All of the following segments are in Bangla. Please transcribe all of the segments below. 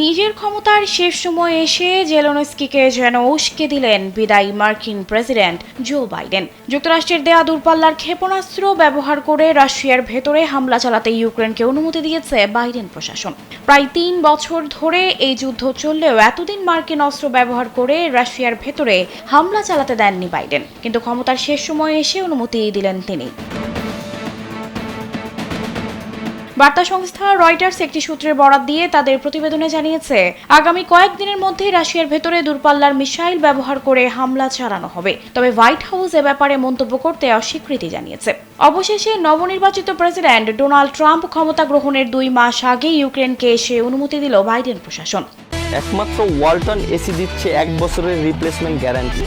নিজের ক্ষমতার শেষ সময়ে এসে জেলেনস্কিকে যেন উস্কে দিলেন বিদায়ী মার্কিন প্রেসিডেন্ট জো বাইডেন। যুক্তরাষ্ট্রের দেয়া দূরপাল্লার ক্ষেপণাস্ত্র ব্যবহার করে রাশিয়ার ভেতরে হামলা চালাতে ইউক্রেনকে অনুমতি দিয়েছে বাইডেন প্রশাসন। প্রায় ৩ বছর ধরে এই যুদ্ধ চললেও এতদিন মার্কিন অস্ত্র ব্যবহার করে রাশিয়ার ভেতরে হামলা চালাতে দেননি বাইডেন, কিন্তু ক্ষমতার শেষ সময়ে এসে অনুমতি দিলেন তিনি। বার্তা সংস্থা রয়টার্স একটি সূত্রের বরাত দিয়ে তাদের প্রতিবেদনে জানিয়েছে, আগামী কয়েকদিনের মধ্যে রাশিয়ার ভেতরে দূরপাল্লার মিসাইল ব্যবহার করে হামলা চালানো হবে। তবে হোয়াইট হাউস এ ব্যাপারে মন্তব্য করতে অস্বীকৃতি জানিয়েছে। অবশেষে নবনির্বাচিত প্রেসিডেন্ট ডোনাল্ড ট্রাম্প ক্ষমতা গ্রহণের 2 মাস আগে ইউক্রেনকে এসে অনুমতি দিল বাইডেন প্রশাসন। একমাত্র ওয়ালটন এসি দিচ্ছে 1 বছরের রিপ্লেসমেন্ট গ্যারান্টি।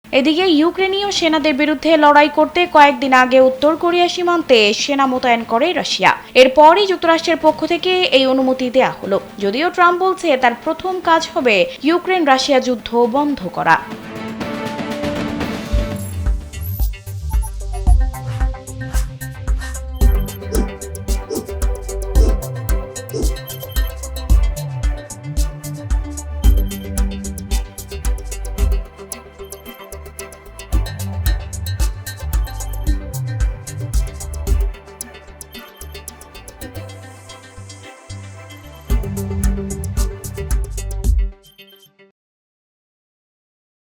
এদিকে ইউক্রেনীয় সেনাদের বিরুদ্ধে লড়াই করতে কয়েকদিন আগে উত্তর কোরিয়া সীমান্তে সেনা মোতায়েন করে রাশিয়া। এরপরই যুক্তরাষ্ট্রের পক্ষ থেকে এই অনুমতি দেয়া হলো। যদিও ট্রাম্প বলছে তার প্রথম কাজ হবে ইউক্রেন রাশিয়া যুদ্ধ বন্ধ করা।